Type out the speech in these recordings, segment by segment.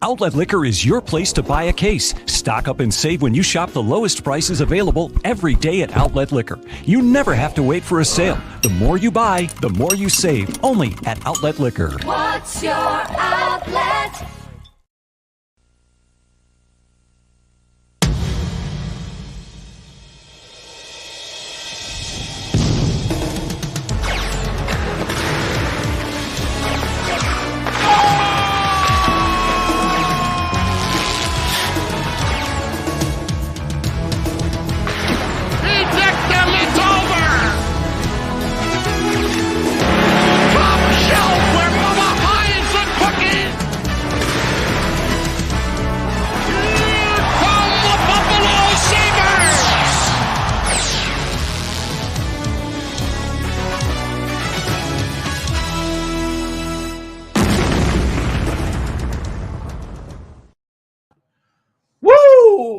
Outlet Liquor is your place to buy a case. Stock up and save when you shop the lowest prices available every day at Outlet Liquor. You never have to wait for a sale. The more you buy, the more you save. Only at Outlet Liquor. What's your outlet?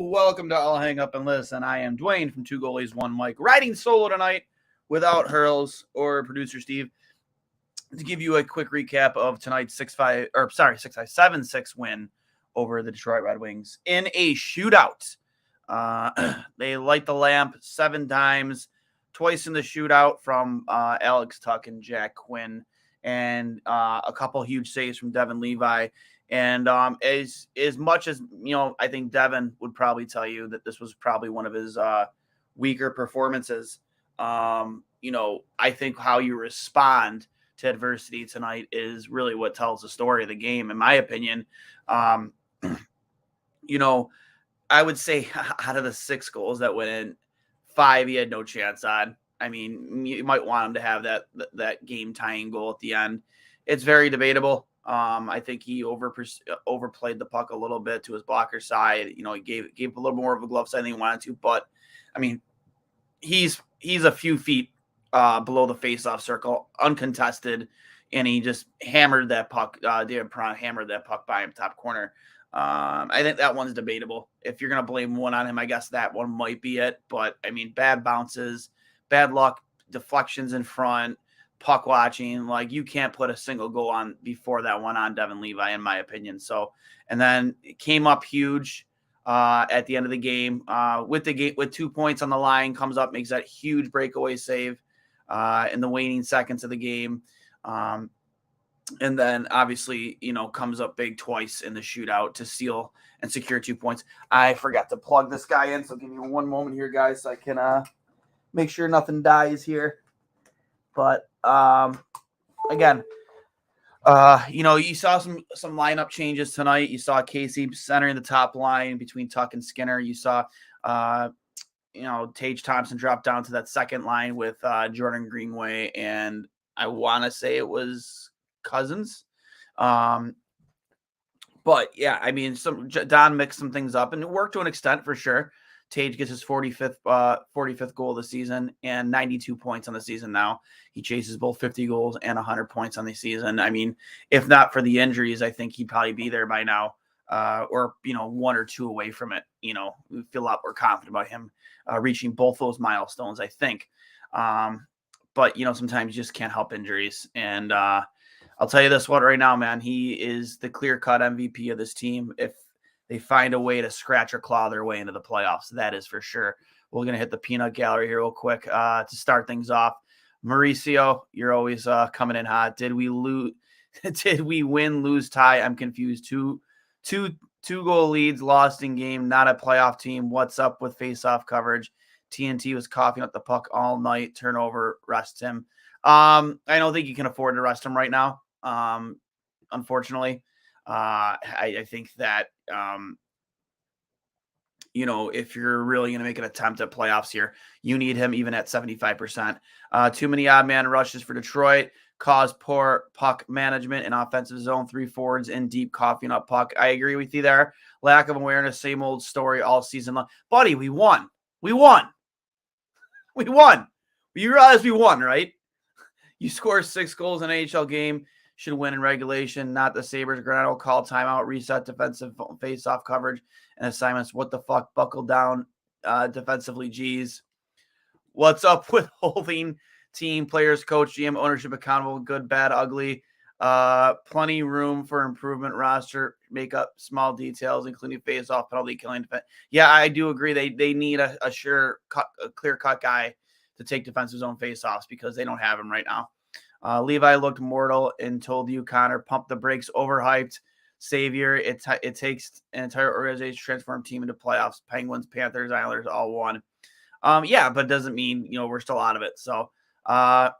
Welcome to I'll Hang Up and Listen. I am Duane from Two Goalies, One Mike, riding solo tonight without Hurls or producer Steve to give you a quick recap of tonight's 7-6 win over the Detroit Red Wings in a shootout. They light the lamp 7 times, twice in the shootout from Alex Tuch and Jack Quinn, and a couple huge saves from Devin Levi. And as much as, I think Devin would probably tell you that this was probably one of his weaker performances. I think how you respond to adversity tonight is really what tells the story of the game, in my opinion. I would say out of the 6 goals that went in, 5 he had no chance on. I mean, you might want him to have that game-tying goal at the end. It's very debatable. I think he overplayed the puck a little bit to his blocker side. He gave a little more of a glove side than he wanted to. But, I mean, he's a few feet below the faceoff circle, uncontested, and he just hammered that puck. David Perron hammered that puck by him top corner. I think that one's debatable. If you're going to blame one on him, I guess that one might be it. But, I mean, bad bounces, bad luck, deflections in front, puck watching, like you can't put a single goal on before that one on Devin Levi, in my opinion. So, and then it came up huge at the end of the game with 2 points on the line, comes up, makes that huge breakaway save in the waning seconds of the game. And then obviously, comes up big twice in the shootout to steal and secure 2 points. I forgot to plug this guy in. So give me one moment here, guys, so I can make sure nothing dies here. But again, you saw some lineup changes tonight. You saw Casey centering the top line between Tuch and Skinner. You saw, Tage Thompson drop down to that second line with Jordan Greenway, and I want to say it was Cousins. But yeah, I mean, Don mixed some things up, and it worked to an extent for sure. Tage gets his 45th goal of the season and 92 points on the season now. He chases both 50 goals and 100 points on the season. I mean, if not for the injuries, I think he'd probably be there by now, or 1 or 2 away from it. We feel a lot more confident about him reaching both those milestones, I think. But, sometimes you just can't help injuries. And I'll tell you this one right now, man. He is the clear-cut MVP of this team. If they find a way to scratch or claw their way into the playoffs, that is for sure. We're going to hit the peanut gallery here real quick to start things off. Mauricio, you're always coming in hot. Did we lose? Did we win, lose, tie? I'm confused. Two goal leads, lost in game, not a playoff team. What's up with face-off coverage? TNT was coughing up the puck all night. Turnover, rest him. I don't think you can afford to rest him right now, unfortunately. I think that, if you're really going to make an attempt at playoffs here, you need him even at 75%. Too many odd man rushes for Detroit caused poor puck management in offensive zone, 3 forwards in deep, coughing up puck. I agree with you there. Lack of awareness, same old story all season long. Buddy, we won. You realize we won, right? You score 6 goals in an AHL game, should win in regulation, not the Sabres. Granato call timeout, reset defensive face-off coverage and assignments. What the fuck? Buckle down defensively, geez. What's up with holding team, players, coach, GM, ownership accountable, good, bad, ugly? Plenty room for improvement roster, make up small details, including face-off, penalty killing. Yeah, I do agree. They need a clear-cut guy to take defensive zone face-offs because they don't have him right now. Levi looked mortal and told you, Connor, pump the brakes, overhyped. Savior. It takes an entire organization to transform team into playoffs. Penguins, Panthers, Islanders, all won. Yeah, but it doesn't mean, we're still out of it. So from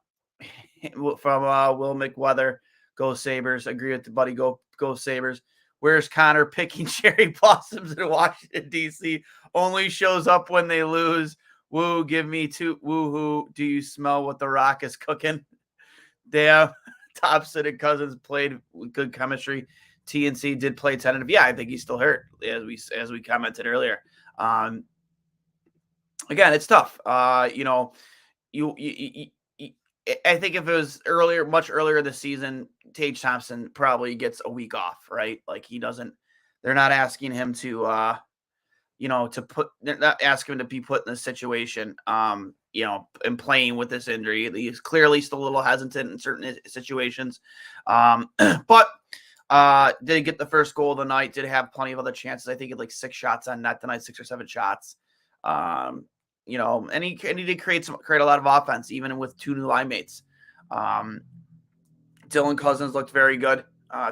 Will McWeather, go Sabres. Agree with the buddy. Go Sabres. Where's Connor picking cherry blossoms in Washington, D.C.? Only shows up when they lose. Woo, give me two. Woo-hoo. Do you smell what the Rock is cooking? Damn. Thompson and Cousins played with good chemistry. TNC did play tentative. Yeah, I think he's still hurt, as we commented earlier. Again, it's tough. I think if it was much earlier this season, Tage Thompson probably gets a week off, right? Like they're not asking him they're not asking him to be put in this situation, and playing with this injury. He's clearly still a little hesitant in certain situations. But did get the first goal of the night, did have plenty of other chances. I think he had like 6 shots on net tonight, 6 or 7 shots. And he did create a lot of offense, even with 2 new line mates. Dylan Cousins looked very good,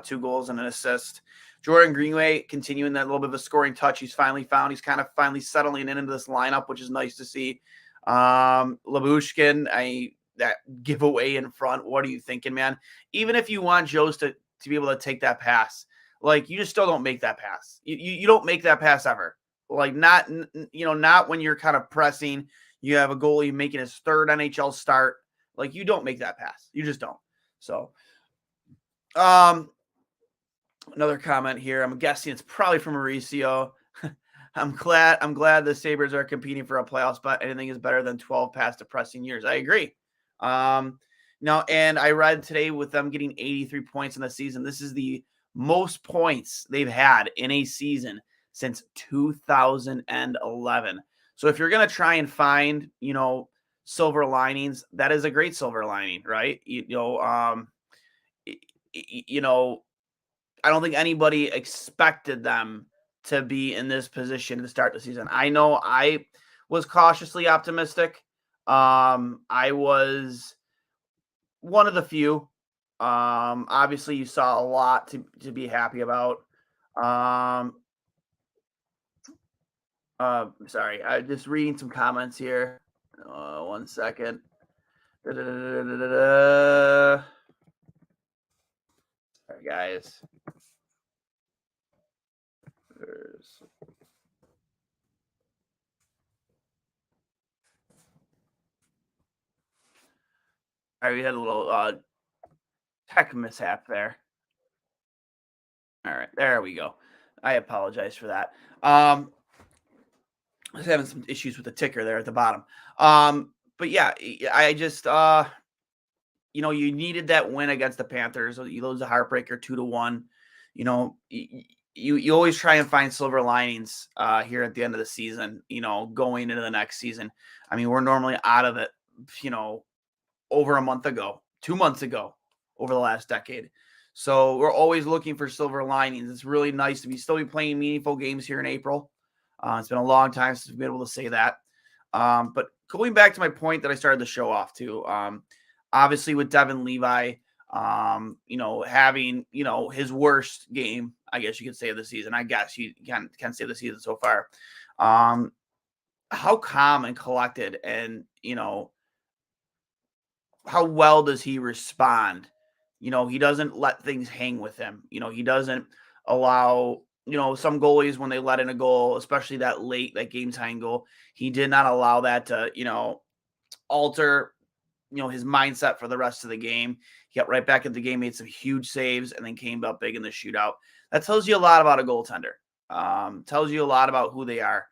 2 goals and an assist. Jordan Greenway continuing that little bit of a scoring touch. He's finally settling into this lineup, which is nice to see. Labushkin, that giveaway in front. What are you thinking, man? Even if you want Jost to be able to take that pass, like, you just still don't make that pass. You don't make that pass ever. Like, not when you're kind of pressing. You have a goalie making his 3rd NHL start. Like, you don't make that pass. You just don't. So, another comment here. I'm guessing it's probably from Mauricio. I'm glad the Sabres are competing for a playoff spot. Anything is better than 12 past depressing years. I agree. Now, and I read today with them getting 83 points in the season. This is the most points they've had in a season since 2011. So if you're going to try and find, silver linings, that is a great silver lining, right? I don't think anybody expected them to be in this position to start the season. I know I was cautiously optimistic. I was one of the few. Obviously, you saw a lot to be happy about. Sorry, I'm just reading some comments here. 1 second. Sorry, guys. All right, we had a little tech mishap there. All right, there we go. I apologize for that. I was having some issues with the ticker there at the bottom. But yeah, I just you needed that win against the Panthers. You lose a heartbreaker 2-1. You always try and find silver linings here at the end of the season, going into the next season. I mean, we're normally out of it, over a month ago, 2 months ago, over the last decade. So we're always looking for silver linings. It's really nice to still be playing meaningful games here in April. It's been a long time since we've been able to say that. But going back to my point that I started the show off to, obviously with Devin Levi, having, his worst game, I guess you could say, of the season. I guess you can say the season so far. How calm and collected and, how well does he respond? He doesn't let things hang with him. He doesn't allow, some goalies, when they let in a goal, especially that game tying goal, he did not allow that to, alter, his mindset for the rest of the game. He got right back in the game, made some huge saves, and then came up big in the shootout. That tells you a lot about a goaltender. Tells you a lot about who they are.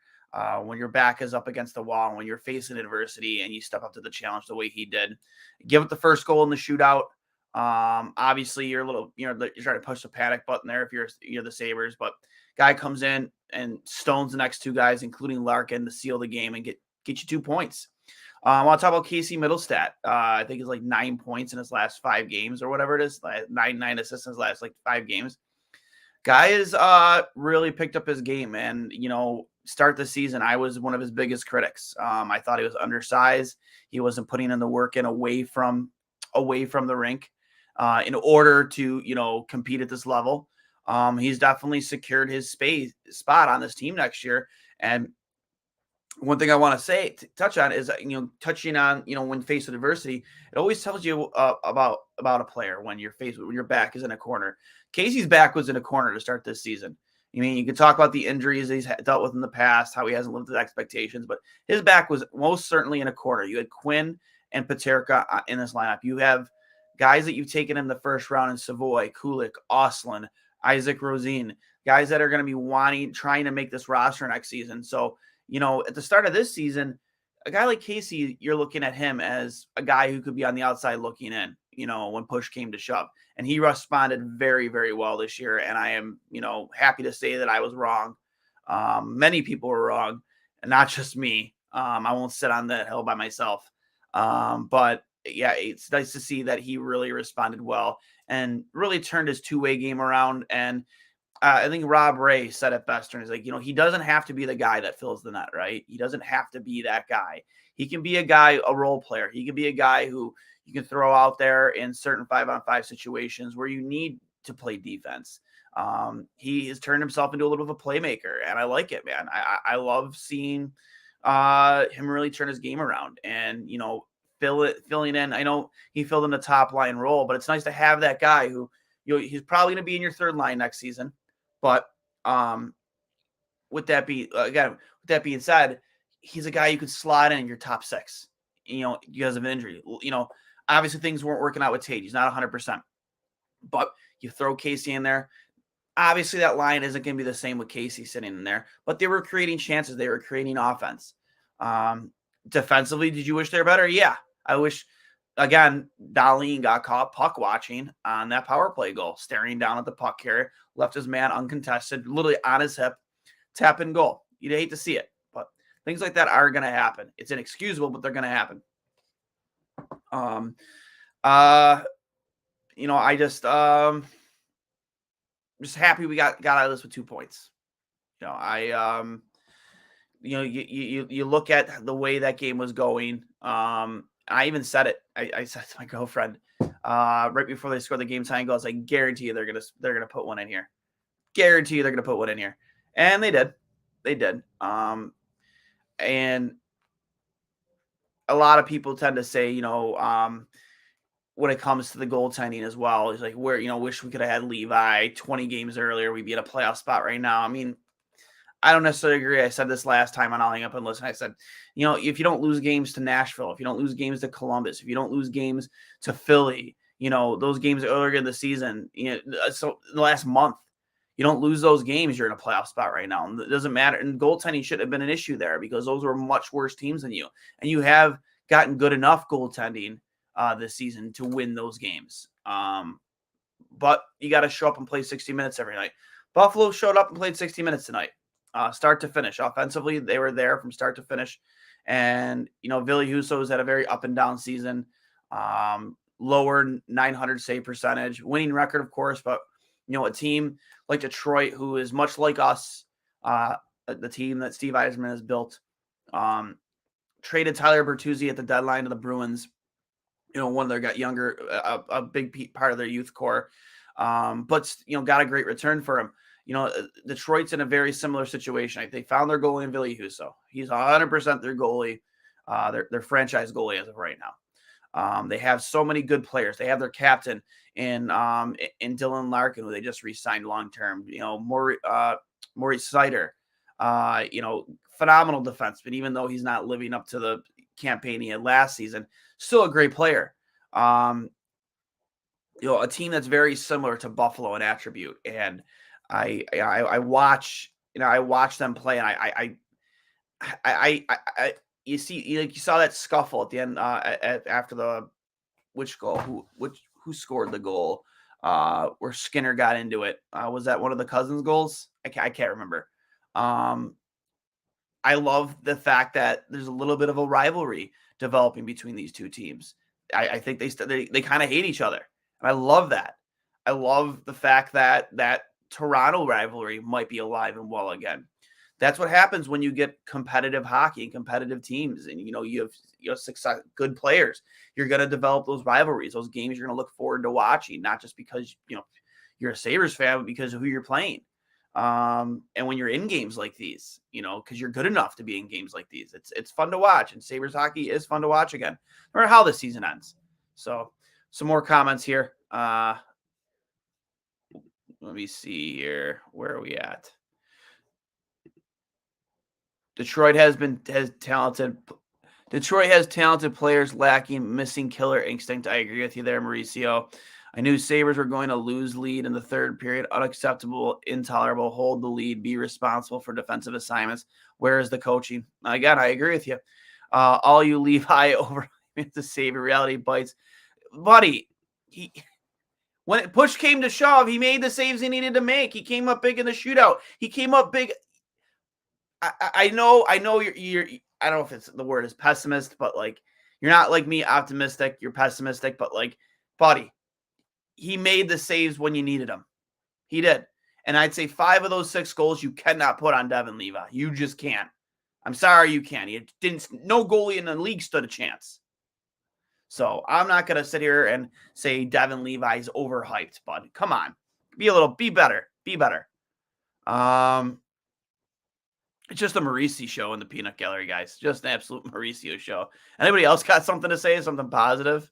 When your back is up against the wall, when you're facing adversity and you step up to the challenge the way he did. Give up the first goal in the shootout. Obviously you're a little, you're trying to push the panic button there if you're the Sabres, but guy comes in and stones the next 2 guys, including Larkin, to seal the game and get you 2 points. I want to talk about Casey Middlestat. I think it's like 9 points in his last 5 games or whatever it is. Nine assists in his last like 5 games. Guy is really picked up his game, and start the season, I was one of his biggest critics. I thought he was undersized. He wasn't putting in the work in away from the rink in order to compete at this level. He's definitely secured his spot on this team next year. And one thing I want to touch on is, touching on, when faced with adversity, it always tells you about a player when your back is in a corner. Casey's back was in a corner to start this season. I mean, you can talk about the injuries he's dealt with in the past, how he hasn't lived to expectations, but his back was most certainly in a corner. You had Quinn and Paterka in this lineup. You have guys that you've taken in the first round in Savoy, Kulik, Oslin, Isaac Rosine, guys that are going to be trying to make this roster next season. So, at the start of this season, a guy like Casey, you're looking at him as a guy who could be on the outside looking in, when push came to shove. And he responded very, very well this year. And I am, happy to say that I was wrong. Many people were wrong, and not just me. I won't sit on that hill by myself. But yeah, it's nice to see that he really responded well and really turned his two-way game around. And I think Rob Ray said it best, and he's like, he doesn't have to be the guy that fills the net, right? He doesn't have to be that guy. He can be a role player. He can be a guy who you can throw out there in certain 5-on-5 situations where you need to play defense. He has turned himself into a little bit of a playmaker, and I like it, man. I love seeing him really turn his game around and, filling in. I know he filled in the top line role, but it's nice to have that guy who, he's probably going to be in your third line next season. But with that being said, he's a guy you could slot in your top 6, because of injury. Obviously things weren't working out with Tate. He's not 100%. But you throw Casey in there. Obviously that line isn't going to be the same with Casey sitting in there. But they were creating chances. They were creating offense. Defensively, did you wish they were better? Yeah. I wish, again, Darlene got caught puck watching on that power play goal, staring down at the puck carrier, left his man uncontested, literally on his hip, tap and goal. You'd hate to see it, but things like that are going to happen. It's inexcusable, but they're going to happen. I just happy we got out of this with 2 points. You look at the way that game was going. I even said it. I said to my girlfriend right before they scored the game tying goal, I was like, guarantee you they're gonna put one in here. Guarantee you they're gonna put one in here, and they did. They did. And a lot of people tend to say, when it comes to the goaltending as well, it's like, wish we could have had Levi 20 games earlier. We'd be in a playoff spot right now. I mean, I don't necessarily agree. I said this last time on I'll Hang Up and Listen. I said, if you don't lose games to Nashville, if you don't lose games to Columbus, if you don't lose games to Philly, those games earlier in the season, so in the last month, you don't lose those games, you're in a playoff spot right now. And it doesn't matter. And goaltending shouldn't have been an issue there because those were much worse teams than you. And you have gotten good enough goaltending this season to win those games. But you got to show up and play 60 minutes every night. Buffalo showed up and played 60 minutes tonight. Start to finish. Offensively, they were there from start to finish. And, Ville Husso's had a very up and down season. Lower 900 save percentage. Winning record, of course, but, a team like Detroit, who is much like us, the team that Steve Yzerman has built, traded Tyler Bertuzzi at the deadline to the Bruins. One of their got younger, a big part of their youth core, but, got a great return for him. Detroit's in a very similar situation. They found their goalie in Ville Husso. He's 100% their goalie, their franchise goalie as of right now. They have so many good players. They have their captain in Dylan Larkin, who they just re-signed long-term. Maurice Sider, phenomenal defenseman, even though he's not living up to the campaign he had last season. Still a great player. A team that's very similar to Buffalo in attribute. And I watch them play, and you saw that scuffle at the end after the which goal who scored the goal where Skinner got into it. Was that one of the Cousins goals? I can't remember. I love the fact that there's a little bit of a rivalry developing between these two teams. I think they kind of hate each other. And I love that. I love the fact that that Toronto rivalry might be alive and well again. That's what happens when you get competitive hockey and competitive teams, and you have success, good players. You're going to develop those rivalries, those games you're going to look forward to watching, not just because you're a Sabres fan, but because of who you're playing. And when you're in games like these, because you're good enough to be in games like these, it's fun to watch. And Sabres hockey is fun to watch again, no matter how the season ends. So, some more comments here. Let me see here. Where are we at? Detroit has talented. Detroit has talented players lacking missing killer instinct. I agree with you there, Mauricio. I knew Sabres were going to lose lead in the third period. Unacceptable, intolerable. Hold the lead. Be responsible for defensive assignments. Where is the coaching? Again, I agree with you. All you Levi over the Sabre reality bites. Buddy, when push came to shove, he made the saves he needed to make. He came up big in the shootout. He came up big. I know you're I don't know if it's the word is pessimist, but like you're not like me optimistic, you're pessimistic, but like buddy, he made the saves when you needed him. He did. And I'd say 5 of those 6 goals you cannot put on Devin Levi. You just can't. I'm sorry you can't. No goalie in the league stood a chance. So I'm not gonna sit here and say Devin Levi's overhyped, bud. Come on. Be better. Be better. It's just a Mauricio show in the peanut gallery, guys. Just an absolute Mauricio show. Anybody else got something to say? Something positive?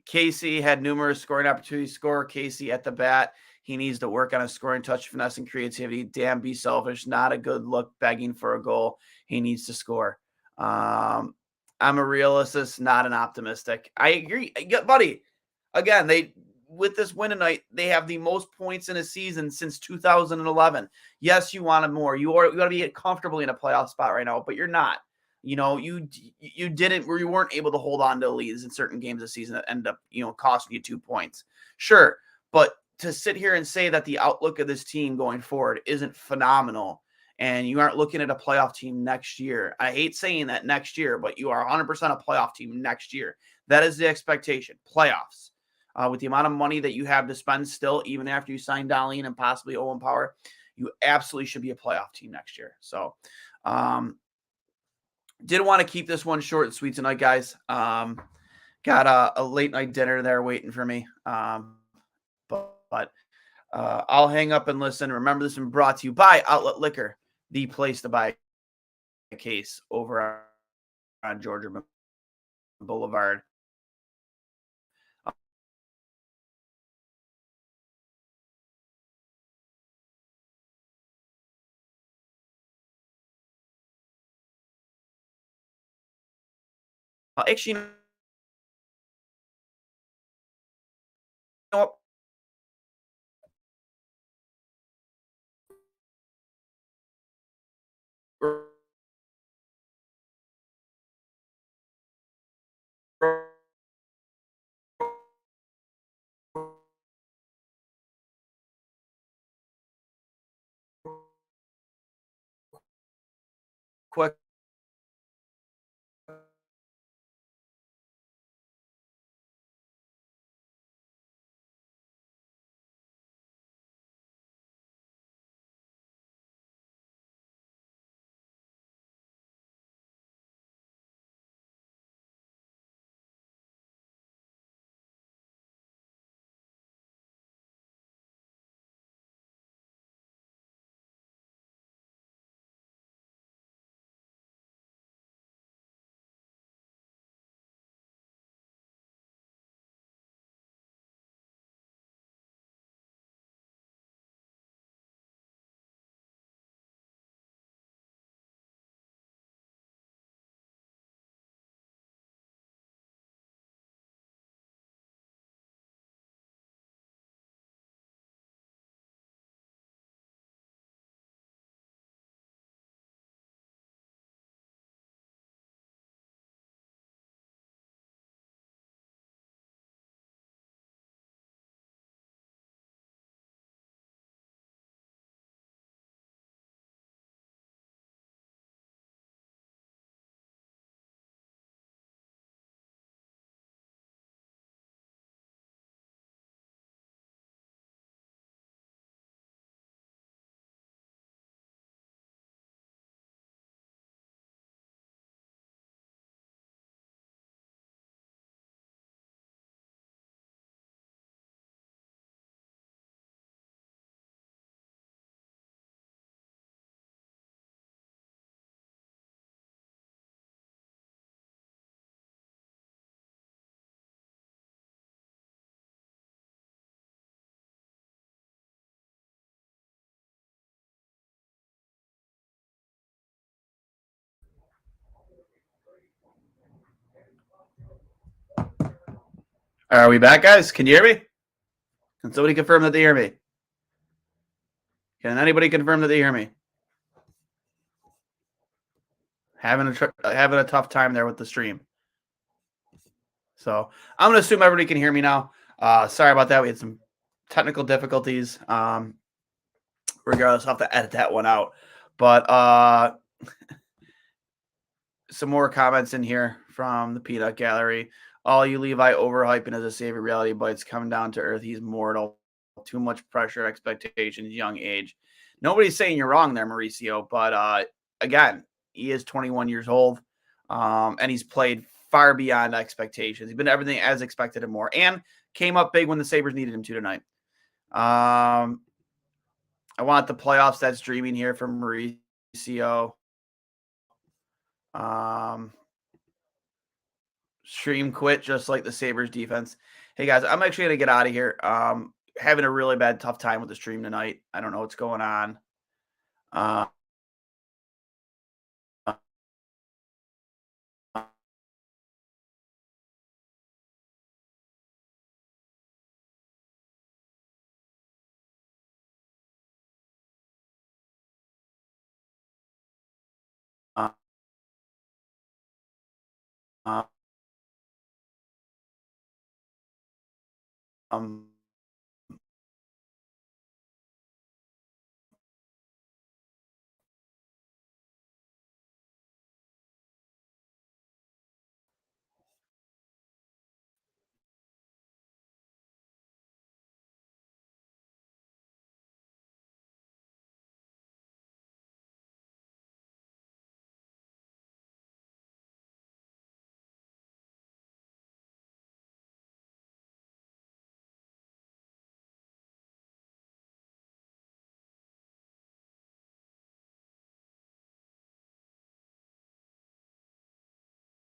Casey had numerous scoring opportunities. Score Casey at the bat. He needs to work on his scoring touch, finesse, and creativity. Damn, be selfish. Not a good look begging for a goal. He needs to score. I'm a realist, not an optimistic. I agree. Buddy, again, with this win tonight, they have the most points in a season since 2011. Yes, you wanted more. You got to be comfortably in a playoff spot right now, but you're not. You weren't able to hold on to leads in certain games this season that end up, costing you 2 points. Sure, but to sit here and say that the outlook of this team going forward isn't phenomenal and you aren't looking at a playoff team next year. I hate saying that next year, but you are 100% a playoff team next year. That is the expectation. Playoffs. With the amount of money that you have to spend still, even after you sign Darlene and possibly Owen Power, you absolutely should be a playoff team next year. So, did want to keep this one short and sweet tonight, guys. Got a late night dinner there waiting for me. But I'll hang up and listen. Remember, this has been brought to you by Outlet Liquor, the place to buy a case over on Georgia Boulevard. Actually, you know what? Quick Are we back, guys? Can you hear me? Can somebody confirm that they hear me? Can anybody confirm that they hear me? Having a tough time there with the stream. So I'm going to assume everybody can hear me now. Sorry about that. We had some technical difficulties. Regardless, I'll have to edit that one out. But some more comments in here from the Peanut Gallery. All you Levi overhyping as a savior reality bites coming down to earth. He's mortal. Too much pressure, expectations, young age. Nobody's saying you're wrong there, Mauricio. But again, he is 21 years old, and he's played far beyond expectations. He's been everything as expected and more, and came up big when the Sabres needed him to tonight. I want the playoffs. That's dreaming here from Mauricio. Stream quit just like the Sabres defense. Hey guys, I'm actually gonna get out of here. Having a really bad tough time with the stream tonight. I don't know what's going on. Uh, uh, uh,